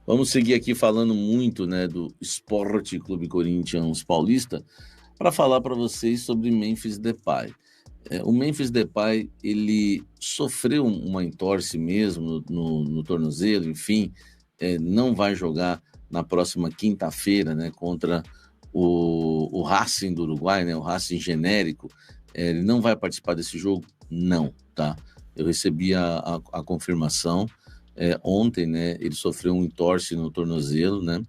Vamos seguir aqui falando muito, né, do Sport Clube Corinthians Paulista, para falar para vocês sobre Memphis Depay. O Memphis Depay, ele sofreu uma entorse mesmo no tornozelo, enfim, não vai jogar na próxima quinta-feira, né, contra o Racing do Uruguai, né, o Racing genérico. Ele não vai participar desse jogo? Não, tá? Eu recebi a confirmação ontem, né, ele sofreu um entorse no tornozelo, né,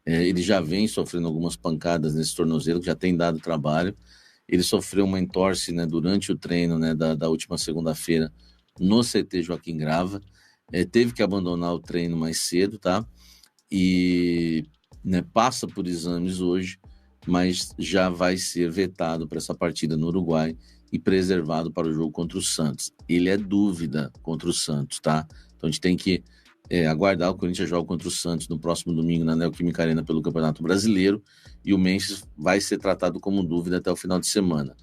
ele já vem sofrendo algumas pancadas nesse tornozelo, que já tem dado trabalho. Ele sofreu uma entorse, né, durante o treino, né, da última segunda-feira no CT Joaquim Grava, teve que abandonar o treino mais cedo, tá? E, né, passa por exames hoje, mas já vai ser vetado para essa partida no Uruguai e preservado para o jogo contra o Santos. Ele é dúvida contra o Santos, tá? Então a gente tem que aguardar. O Corinthians joga contra o Santos no próximo domingo na Neoquímica Arena pelo Campeonato Brasileiro, e o Memphis vai ser tratado como dúvida até o final de semana.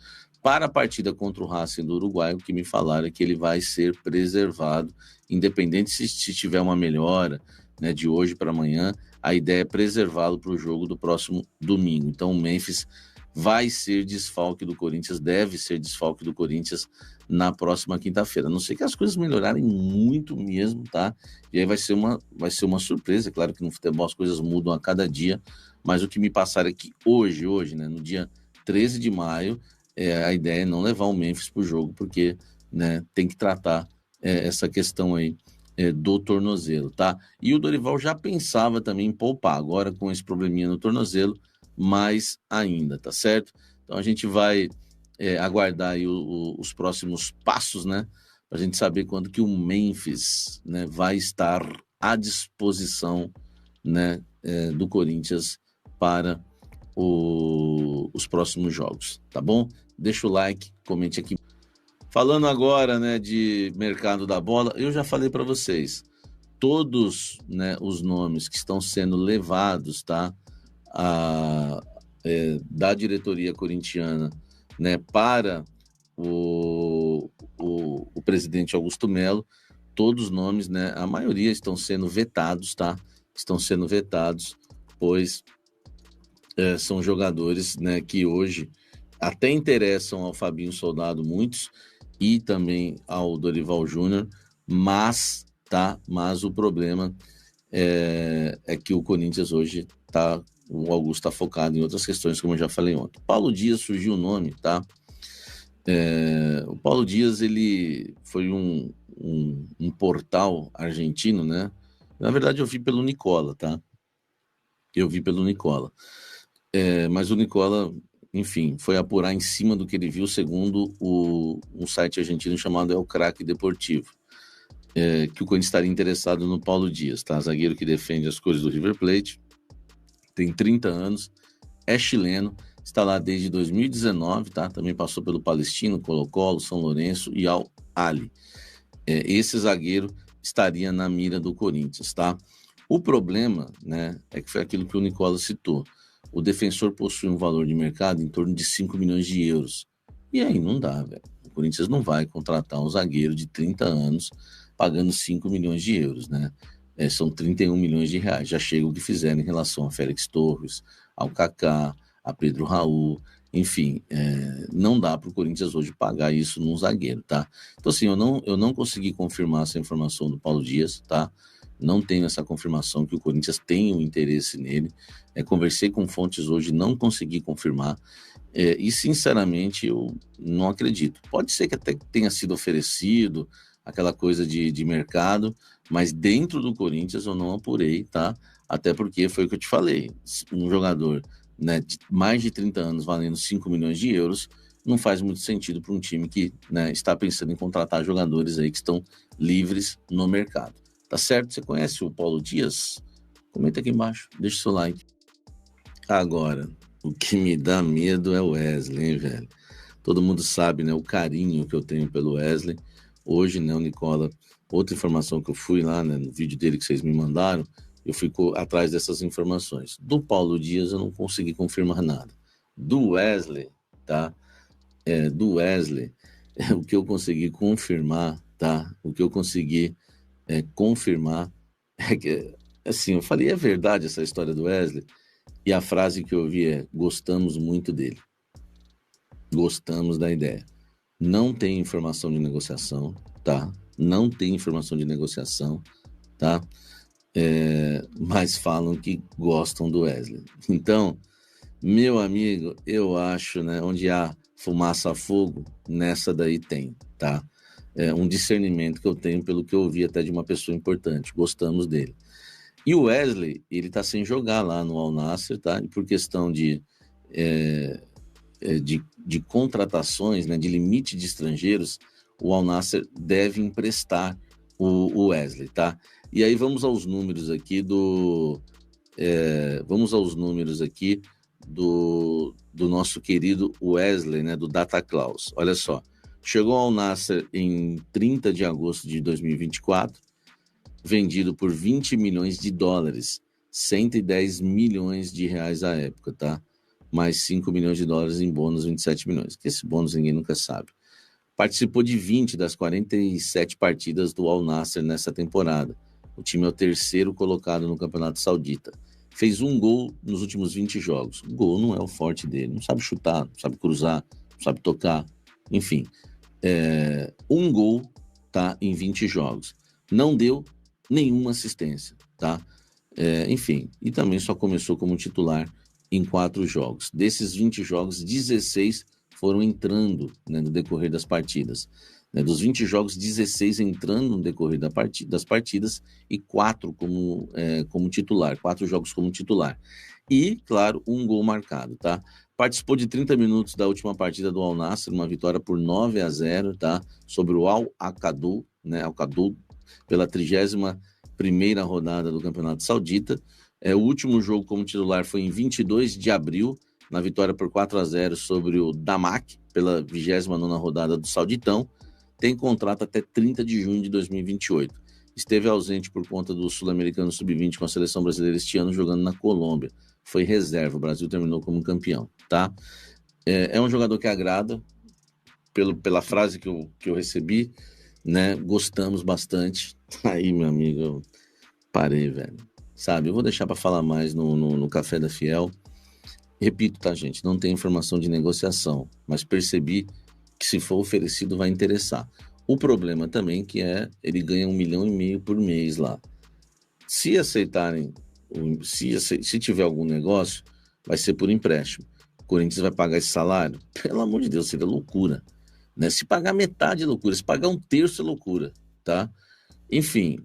Para a partida contra o Racing do Uruguai, o que me falaram é que ele vai ser preservado, independente se tiver uma melhora, né, de hoje para amanhã. A ideia é preservá-lo para o jogo do próximo domingo. Então o Memphis vai ser desfalque do Corinthians, deve ser desfalque do Corinthians na próxima quinta-feira. A não sei que as coisas melhorarem muito mesmo, tá? E aí vai ser uma surpresa. Claro que no futebol as coisas mudam a cada dia, mas o que me passaram é que hoje, né, no dia 13 de maio, a ideia é não levar o Memphis para o jogo, porque, né, tem que tratar essa questão aí do tornozelo, tá? E o Dorival já pensava também em poupar, agora com esse probleminha no tornozelo, mais ainda, tá certo? Então a gente vai aguardar aí os próximos passos, né? Para a gente saber quando que o Memphis, né, vai estar à disposição, né, do Corinthians para os próximos jogos, tá bom? Deixa o like, comente aqui. Falando agora, né, de mercado da bola, eu já falei para vocês, todos, né, os nomes que estão sendo levados, tá, da diretoria corintiana, né, para o presidente Augusto Melo, todos os nomes, né, a maioria estão sendo vetados, tá? Estão sendo vetados, pois são jogadores, né, que hoje até interessam ao Fabinho Soldado, muitos, e também ao Dorival Júnior, mas o problema é que o Corinthians hoje o Augusto está focado em outras questões, como eu já falei ontem. Paulo Dias surgiu o nome, tá? O Paulo Dias, ele foi um portal argentino, né? Na verdade, eu vi pelo Nicola, tá? Eu vi pelo Nicola. Mas o Nicola, enfim, foi apurar em cima do que ele viu, segundo um site argentino chamado El Craque Deportivo, que o Corinthians estaria interessado no Paulo Dias, tá? Zagueiro que defende as cores do River Plate, tem 30 anos, é chileno, está lá desde 2019, tá? Também passou pelo Palestino, Colo-Colo, São Lourenço e Al Ahly. Esse zagueiro estaria na mira do Corinthians, tá? O problema, né, é que foi aquilo que o Nicola citou. O defensor possui um valor de mercado em torno de 5 milhões de euros. E aí não dá, velho. O Corinthians não vai contratar um zagueiro de 30 anos pagando 5 milhões de euros, né? São 31 milhões de reais. Já chega o que fizeram em relação a Félix Torres, ao Kaká, a Pedro Raul, enfim, não dá para o Corinthians hoje pagar isso num zagueiro, tá? Então, assim, eu não consegui confirmar essa informação do Paulo Dias, tá? Não tenho essa confirmação que o Corinthians tem um interesse nele. Conversei com fontes hoje, não consegui confirmar. E, sinceramente, eu não acredito. Pode ser que até tenha sido oferecido, aquela coisa de mercado, mas dentro do Corinthians eu não apurei, tá? Até porque foi o que eu te falei. Um jogador, né, de mais de 30 anos valendo 5 milhões de euros não faz muito sentido para um time que, né, está pensando em contratar jogadores aí que estão livres no mercado. Tá certo? Você conhece o Paulo Dias? Comenta aqui embaixo, deixa o seu like. Agora, o que me dá medo é o Wesley, hein, velho? Todo mundo sabe, né, o carinho que eu tenho pelo Wesley. Hoje, né, o Nicola, outra informação que eu fui lá, né, no vídeo dele que vocês me mandaram, eu fico atrás dessas informações. Do Paulo Dias eu não consegui confirmar nada. Do Wesley, tá? Do Wesley, o que eu consegui confirmar, tá? O que eu consegui confirmar assim, eu falei, é verdade essa história do Wesley? E a frase que eu ouvi é: gostamos muito dele, gostamos da ideia. Não tem informação de negociação, tá? Não tem informação de negociação, tá? Mas falam que gostam do Wesley. Então, meu amigo, eu acho, né, onde há fumaça a fogo, nessa daí tem, tá? É um discernimento que eu tenho pelo que eu ouvi até de uma pessoa importante. Gostamos dele. E o Wesley, ele tá sem jogar lá no Al Nassr, tá? E por questão de contratações, né, de limite de estrangeiros, o Al Nassr deve emprestar o Wesley, tá? E aí vamos aos números aqui do nosso querido Wesley, né, do Data Claus. Olha só, chegou ao Nassr em 30 de agosto de 2024, vendido por 20 milhões de dólares, 110 milhões de reais à época, tá? Mais 5 milhões de dólares em bônus, 27 milhões. Que esse bônus ninguém nunca sabe. Participou de 20 das 47 partidas do Al Nassr nessa temporada. O time é o terceiro colocado no Campeonato Saudita. Fez um gol nos últimos 20 jogos. O gol não é o forte dele. Não sabe chutar, não sabe cruzar, não sabe tocar. Enfim, um gol, tá, em 20 jogos. Não deu nenhuma assistência, tá? Enfim, e também só começou como titular em 4 jogos. Desses 20 jogos, 16 foram entrando, né, no decorrer das partidas. Dos 20 jogos, 16 entrando no decorrer das partidas e 4 como titular, 4 jogos como titular. E, claro, um gol marcado, tá? Participou de 30 minutos da última partida do Al Nassr, uma vitória por 9-0, tá? Sobre o Al-Qadou, né? Al-Qadou, pela 31ª rodada do Campeonato Saudita. O último jogo como titular foi em 22 de abril, na vitória por 4-0 sobre o Damak, pela 29ª rodada do Sauditão. Tem contrato até 30 de junho de 2028. Esteve ausente por conta do Sul-Americano Sub-20 com a seleção brasileira este ano, jogando na Colômbia. Foi reserva, o Brasil terminou como campeão, tá? É um jogador que agrada, pela frase que eu recebi, né? Gostamos bastante. Aí, meu amigo, eu parei, velho. Sabe, eu vou deixar para falar mais no Café da Fiel. Repito, tá, gente? Não tem informação de negociação, mas percebi que se for oferecido vai interessar. O problema também que ele ganha 1,5 milhão por mês lá. Se aceitarem, se tiver algum negócio, vai ser por empréstimo. O Corinthians vai pagar esse salário? Pelo amor de Deus, seria loucura. Né? Se pagar metade é loucura, se pagar 1/3 é loucura, tá? Enfim.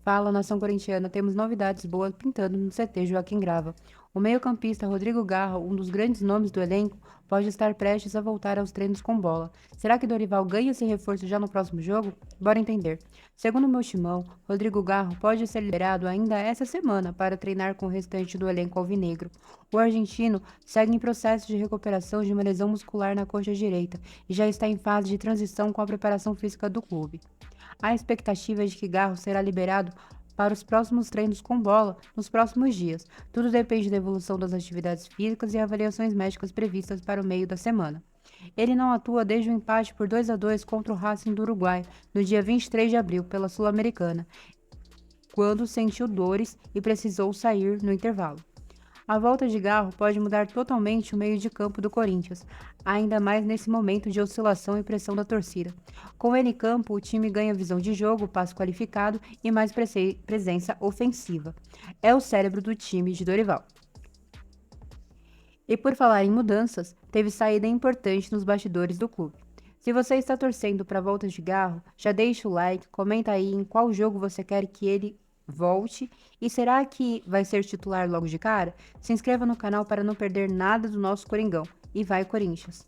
Fala, nação corintiana, temos novidades boas pintando no CT Joaquim Grava. O meio-campista Rodrigo Garro, um dos grandes nomes do elenco, pode estar prestes a voltar aos treinos com bola. Será que Dorival ganha esse reforço já no próximo jogo? Bora entender. Segundo o meu timão, Rodrigo Garro pode ser liberado ainda essa semana para treinar com o restante do elenco alvinegro. O argentino segue em processo de recuperação de uma lesão muscular na coxa direita e já está em fase de transição com a preparação física do clube. A expectativa é de que Garro será liberado para os próximos treinos com bola nos próximos dias. Tudo depende da evolução das atividades físicas e avaliações médicas previstas para o meio da semana. Ele não atua desde o empate por 2-2 contra o Racing do Uruguai, no dia 23 de abril, pela Sul-Americana, quando sentiu dores e precisou sair no intervalo. A volta de Garro pode mudar totalmente o meio de campo do Corinthians, ainda mais nesse momento de oscilação e pressão da torcida. Com ele em campo, o time ganha visão de jogo, passe qualificado e mais presença ofensiva. É o cérebro do time de Dorival. E por falar em mudanças, teve saída importante nos bastidores do clube. Se você está torcendo para a volta de Garro, já deixa o like, comenta aí em qual jogo você quer que ele volte. E será que vai ser titular logo de cara? Se inscreva no canal para não perder nada do nosso Coringão. E vai, Corinthians!